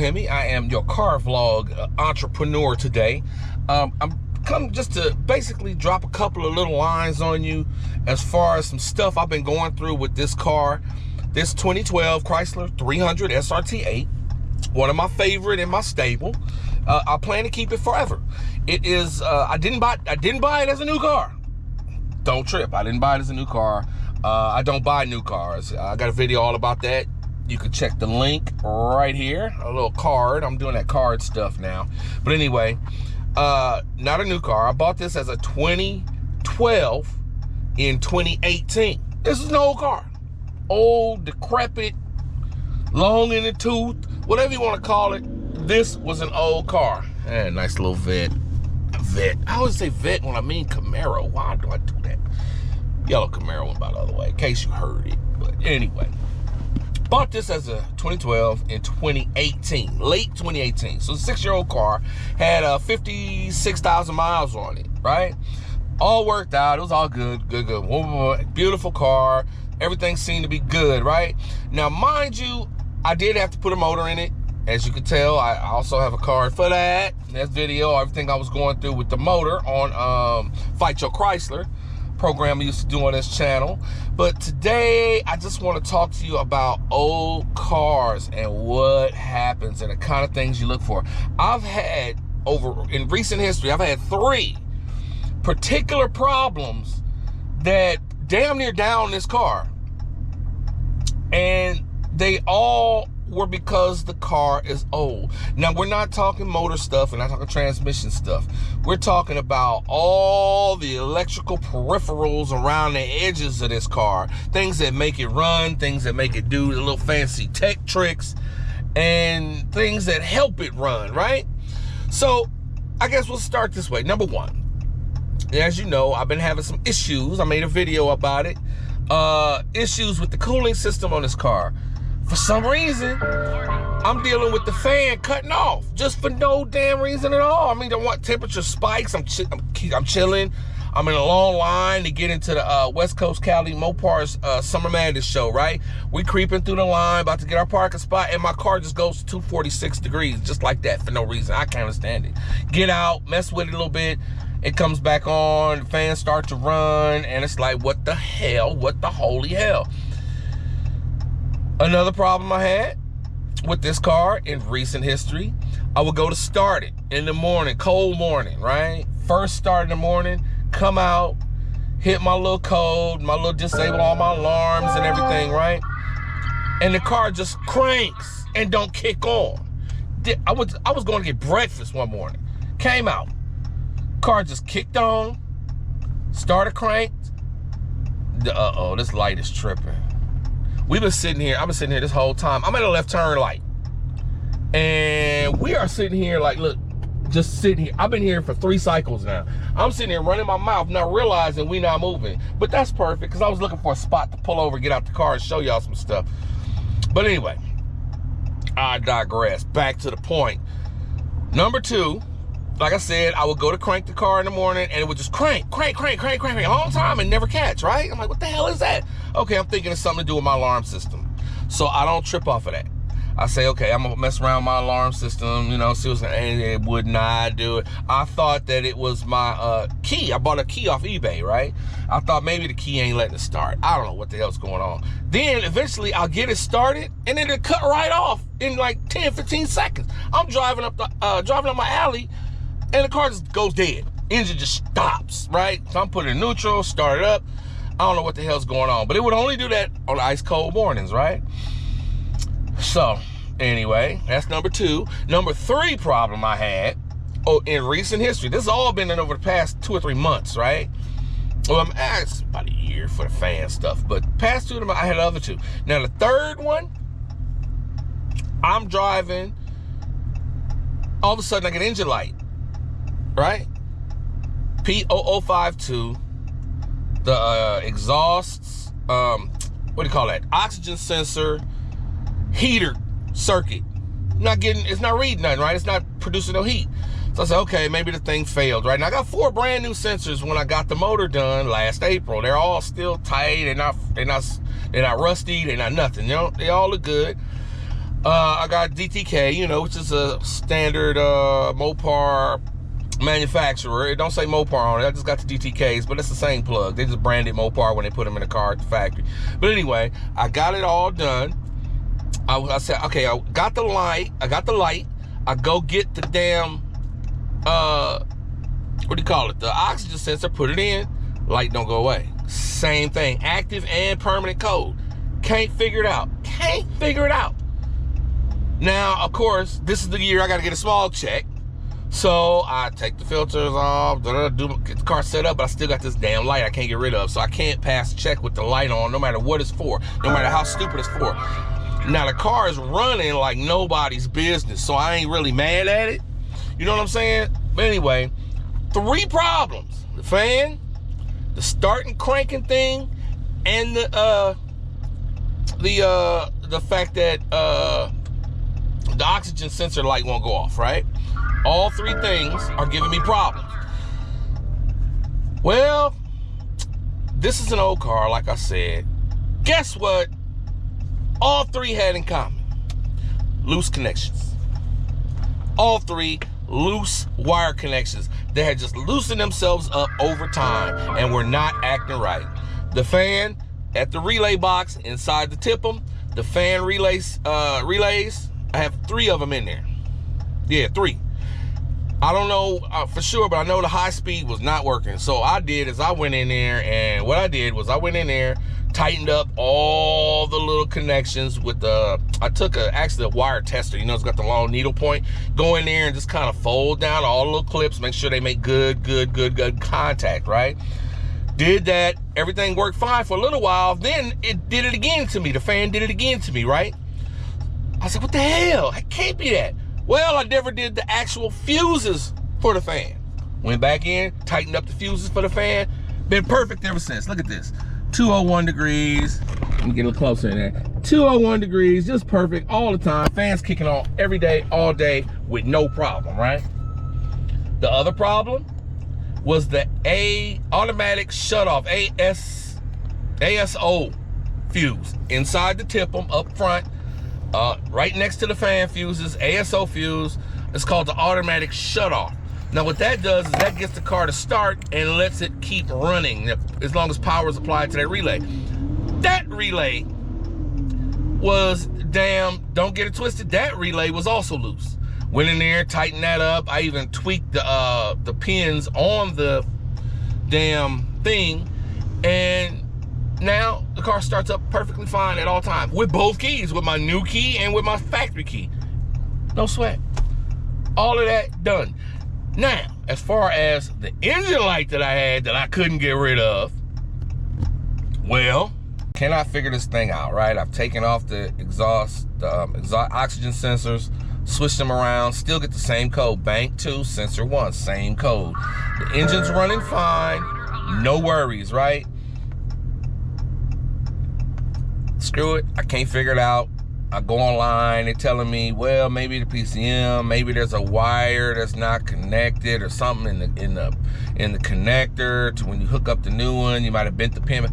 Timmy. I am your car vlog entrepreneur today. I'm come just to basically drop a couple of little lines on you as far as some stuff I've been going through with this car, this 2012 Chrysler 300 SRT8, one of my favorite in my stable. I plan to keep it forever. It is I didn't buy it as a new car. Don't trip. I didn't buy it as a new car. I don't buy new cars. I got a video all about that. You can check the link right here, a little card. I'm doing that card stuff now. But anyway, not a new car. I bought this as a 2012 in 2018. This is an old car. Old, decrepit, long in the tooth, whatever you want to call it. This was an old car. And nice little vet. I always say vet when I mean Camaro. Why do I do that? Yellow Camaro one, by the other way, in case you heard it. But anyway, bought this as a 2012 in 2018, late 2018. So a 6-year-old car, had 56,000 miles on it, right? All worked out. It was all good. Beautiful car. Everything seemed to be good, right? Now, mind you, I did have to put a motor in it. As you can tell, I also have a card for that. That video, everything I was going through with the motor on Fight Your Chrysler program I used to do on this channel. But today, I just want to talk to you about old cars and what happens and the kind of things you look for. I've had, in recent history, I've had 3 particular problems that damn near down this car. And they all were because the car is old. Now, we're not talking motor stuff, we're not talking transmission stuff. We're talking about all the electrical peripherals around the edges of this car. Things that make it run, things that make it do the little fancy tech tricks, and things that help it run, right? So, I guess we'll start this way. Number 1, as you know, I've been having some issues. I made a video about it. Issues with the cooling system on this car. For some reason, I'm dealing with the fan cutting off just for no damn reason at all. I mean, I want temperature spikes. I'm chilling. I'm in a long line to get into the West Coast Cali Mopar's Summer Madness show, right? We creeping through the line, about to get our parking spot, and my car just goes to 246 degrees, just like that, for no reason. I can't understand it. Get out, mess with it a little bit. It comes back on, the fans start to run, and it's like, what the hell? What the holy hell? Another problem I had with this car in recent history, I would go to start it in the morning, cold morning, right? First start in the morning, come out, hit my little code, my little disable all my alarms and everything, right? And the car just cranks and don't kick on. I was going to get breakfast one morning, came out, car just kicked on, started cranked. Uh-oh, this light is tripping. I've been sitting here this whole time. I'm at a left turn light. And we are sitting here like, look, just sitting here. I've been here for 3 cycles now. I'm sitting here running my mouth, not realizing we not moving. But that's perfect, because I was looking for a spot to pull over, get out the car, and show y'all some stuff. But anyway, I digress. Back to the point. Number 2, like I said, I would go to crank the car in the morning, and it would just crank a long time and never catch, right? I'm like, what the hell is that? Okay, I'm thinking it's something to do with my alarm system. So I don't trip off of that. I say, okay, I'm gonna mess around with my alarm system, you know, see what's, and it would not do it. I thought that it was my key. I bought a key off eBay, right? I thought maybe the key ain't letting it start. I don't know what the hell's going on. Then eventually I'll get it started, and then it'll cut right off in like 10, 15 seconds. I'm driving up my alley, and the car just goes dead. Engine just stops, right? So I'm putting it in neutral, start it up. I don't know what the hell's going on, but it would only do that on ice cold mornings, right? So anyway, that's number 2. Number 3 problem I had in recent history. This has all been in over the past 2 or 3 months, right? Well, it's about a year for the fan stuff, but past 2 of them, I had the other 2. Now the 3rd one, I'm driving. All of a sudden I get engine light, right? P0052. The exhausts, what do you call that? Oxygen sensor, heater circuit. It's not reading nothing, right? It's not producing no heat. So I said, okay, maybe the thing failed, right? And I got 4 brand new sensors when I got the motor done last April. They're all still tight. They're not rusty. They're not nothing. You know, they all look good. I got DTK, you know, which is a standard Mopar manufacturer. It don't say Mopar on it. I just got the DTKs, but it's the same plug. They just branded Mopar when they put them in the car at the factory. But anyway, I got it all done. I said, okay, I got the light. I go get the damn, what do you call it? The oxygen sensor, put it in, light don't go away. Same thing, active and permanent code. Can't figure it out. Now, of course, this is the year I got to get a small check. So I take the filters off, get the car set up, but I still got this damn light I can't get rid of. So I can't pass check with the light on, no matter what it's for, no matter how stupid it's for. Now the car is running like nobody's business, so I ain't really mad at it. You know what I'm saying? But anyway, 3 problems: the fan, the starting cranking thing, and the fact that the oxygen sensor light won't go off, right? All 3 things are giving me problems. Well, this is an old car, like I said. Guess what all 3 had in common? Loose connections. All 3 loose wire connections. They had just loosened themselves up over time and were not acting right. The fan at the relay box inside the TIP'em, the fan relays, I have 3 of them in there. Yeah, 3. I don't know for sure, but I know the high speed was not working. So I went in there, and what I did was I went in there, tightened up all the little connections with I took actually a wire tester, you know, it's got the long needle point. Go in there and just kind of fold down all the little clips, make sure they make good contact, right? Did that, everything worked fine for a little while, then it did it again to me. The fan did it again to me, right? I said, what the hell? It can't be that. Well, I never did the actual fuses for the fan. Went back in, tightened up the fuses for the fan. Been perfect ever since. Look at this. 201 degrees. Let me get a little closer in there. 201 degrees, just perfect all the time. Fans kicking on every day, all day, with no problem, right? The other problem was the automatic shutoff, ASO fuse inside the TIP'em up front. Right next to the fan fuses, ASO fuse. It's called the automatic shutoff. Now what that does is that gets the car to start and lets it keep running as long as power is applied to that relay. That relay was don't get it twisted, that relay was also loose. Went in there, tightened that up. I even tweaked the pins on the damn thing, and now the car starts up perfectly fine at all times with both keys, with my new key and with my factory key. No sweat. All of that done. Now, as far as the engine light that I had that I couldn't get rid of, well, can I figure this thing out, right? I've taken off the exhaust oxygen sensors, switched them around, still get the same code. Bank 2, sensor 1, same code. The engine's running fine, no worries, right? Screw it, I can't figure it out. I go online, they're telling me, well, maybe the PCM, maybe there's a wire that's not connected or something in the connector to when you hook up the new one, you might have bent the pin.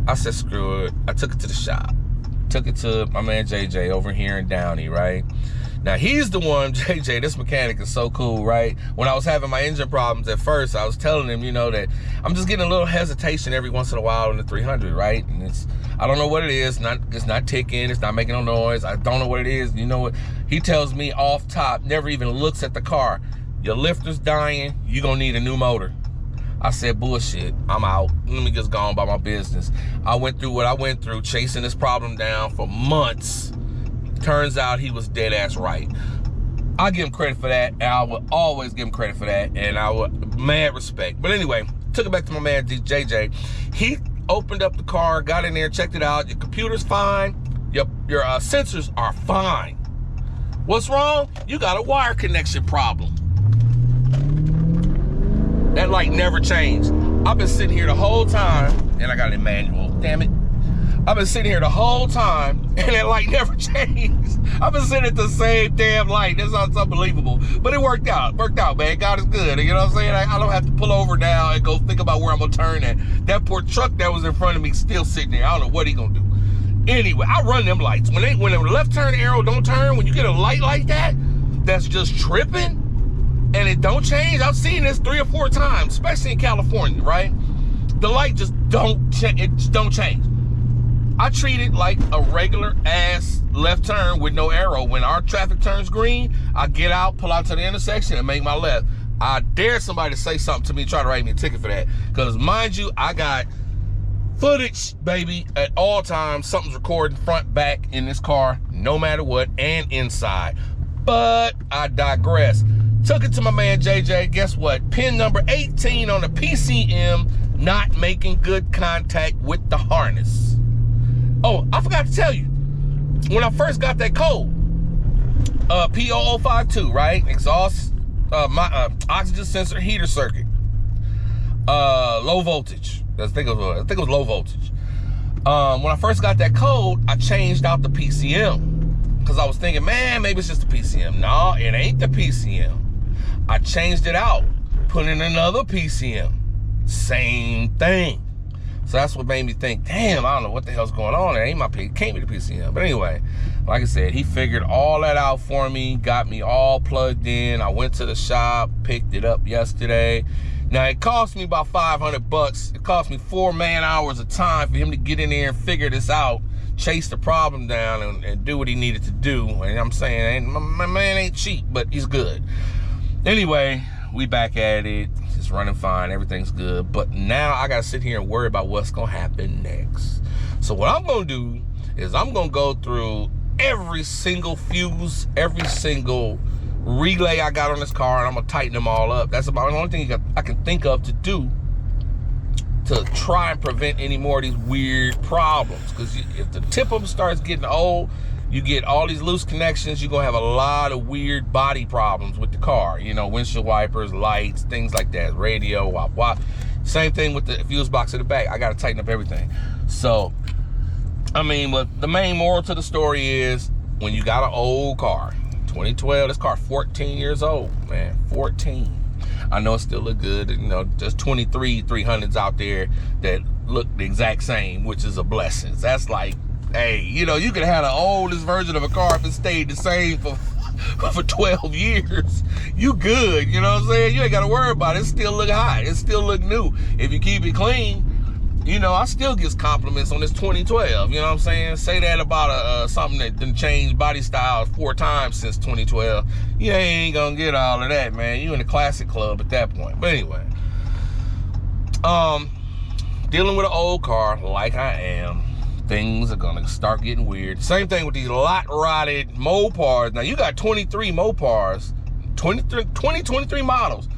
I said, screw it. I took it to the shop. Took it to my man JJ over here in Downey, right? Now he's the one, JJ, this mechanic is so cool, right? When I was having my engine problems at first, I was telling him, you know, that I'm just getting a little hesitation every once in a while in the 300, right? And I don't know what it is. It's not ticking. It's not making no noise. I don't know what it is. You know what? He tells me off top, never even looks at the car. Your lifter's dying. You're going to need a new motor. I said, bullshit. I'm out. Let me just go on by my business. I went through what I went through, chasing this problem down for months. Turns out he was dead ass right. I give him credit for that, and I will always give him credit for that, and I would mad respect. But anyway, took it back to my man JJ. He opened up the car, got in there, checked it out. Your computer's fine. Your sensors are fine. What's wrong? You got a wire connection problem. That light never changed. I've been sitting here the whole time, and I got it in manual, damn it. I've been sitting here the whole time, and that light never changed. I've been sitting at the same damn light. That's unbelievable. But it worked out. Worked out, man. God is good. You know what I'm saying? I don't have to pull over now and go think about where I'm going to turn at. That poor truck that was in front of me still sitting there. I don't know what he going to do. Anyway, I run them lights. When the left turn arrow don't turn, when you get a light like that, that's just tripping, and it don't change. I've seen this 3 or 4 times, especially in California, right? The light just don't change. I treat it like a regular ass left turn with no arrow. When our traffic turns green, I get out, pull out to the intersection, and make my left. I dare somebody to say something to me, try to write me a ticket for that. Because mind you, I got footage, baby, at all times. Something's recording front, back in this car, no matter what, and inside. But I digress. Took it to my man JJ. Guess what? Pin number 18 on the PCM, not making good contact with the harness. Oh, I forgot to tell you, when I first got that code, P0052, right? Exhaust, my oxygen sensor heater circuit, low voltage. I think it was low voltage. When I first got that code, I changed out the PCM because I was thinking, man, maybe it's just the PCM. No, it ain't the PCM. I changed it out, put in another PCM, same thing. So that's what made me think, damn, I don't know what the hell's going on. It ain't my P, can't be the PCM. But anyway, like I said, he figured all that out for me, got me all plugged in. I went to the shop, picked it up yesterday. Now it cost me about $500. It cost me 4 man-hours of time for him to get in there and figure this out, chase the problem down, and do what he needed to do. And I'm saying, my man ain't cheap, but he's good. Anyway, we back at it. It's running fine, everything's good. But now I gotta sit here and worry about what's gonna happen next. So what I'm gonna do is I'm gonna go through every single fuse, every single relay I got on this car, and I'm gonna tighten them all up. That's about the only thing I can think of to do to try and prevent any more of these weird problems. Because if the tip of them starts getting old, you get all these loose connections, you're gonna have a lot of weird body problems with the car. You know, windshield wipers, lights, things like that, radio, wop. Same thing with the fuse box in the back. I gotta tighten up everything. So, I mean, but the main moral to the story is, when you got an old car, 2012, this car 14 years old, man, 14. I know it still look good. You know, there's 23 300s out there that look the exact same, which is a blessing. That's like, hey, you know, you could have had the oldest version of a car if it stayed the same for 12 years. You good, you know what I'm saying? You ain't got to worry about it. It still look hot. It still look new. If you keep it clean, you know, I still get compliments on this 2012. You know what I'm saying? Say that about something that done changed body styles 4 times since 2012. You ain't gonna get all of that, man. You in the classic club at that point. But anyway, dealing with an old car like I am, things are gonna start getting weird. Same thing with these lot rotted Mopars. Now you got 23 Mopars, 23 models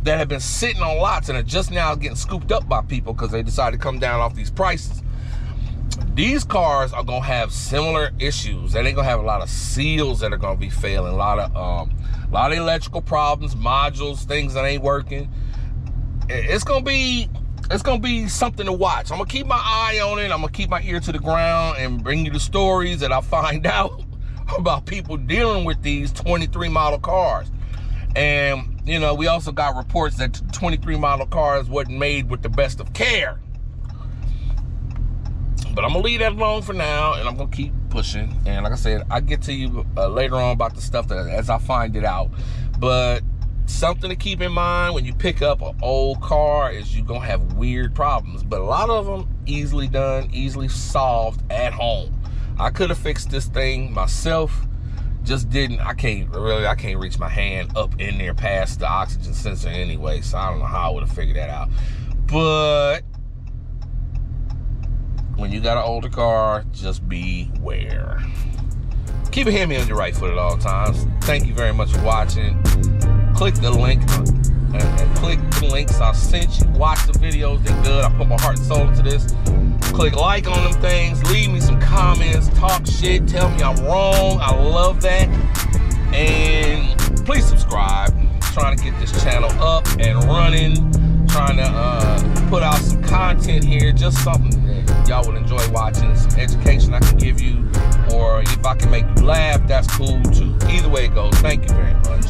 that have been sitting on lots and are just now getting scooped up by people because they decided to come down off these prices. These cars are gonna have similar issues. They're gonna have a lot of seals that are gonna be failing, a lot of electrical problems, modules, things that ain't working. It's gonna be something to watch. I'm gonna keep my eye on it. I'm gonna keep my ear to the ground and bring you the stories that I find out about people dealing with these 23 model cars. And you know, we also got reports that 23 model cars wasn't made with the best of care. But I'm gonna leave that alone for now, and I'm gonna keep pushing. And like I said, I'll get to you later on about the stuff that as I find it out. But something to keep in mind when you pick up an old car is you're gonna have weird problems. But a lot of them easily done, easily solved at home. I could have fixed this thing myself. Just didn't. I can't reach my hand up in there past the oxygen sensor anyway, so I don't know how I would have figured that out. But when you got an older car, just beware. Keep a hand on your right foot at all times. Thank you very much for watching. Click the link and click the links I sent you. Watch the videos, they're good. I put my heart and soul into this. Click like on them things, leave me some comments, talk shit, tell me I'm wrong. I love that. And please subscribe. I'm trying to get this channel up and running, trying to put out some content here, just something that y'all will enjoy watching, some education I can give you, or if I can make you laugh, that's cool too. Either way it goes, thank you very much.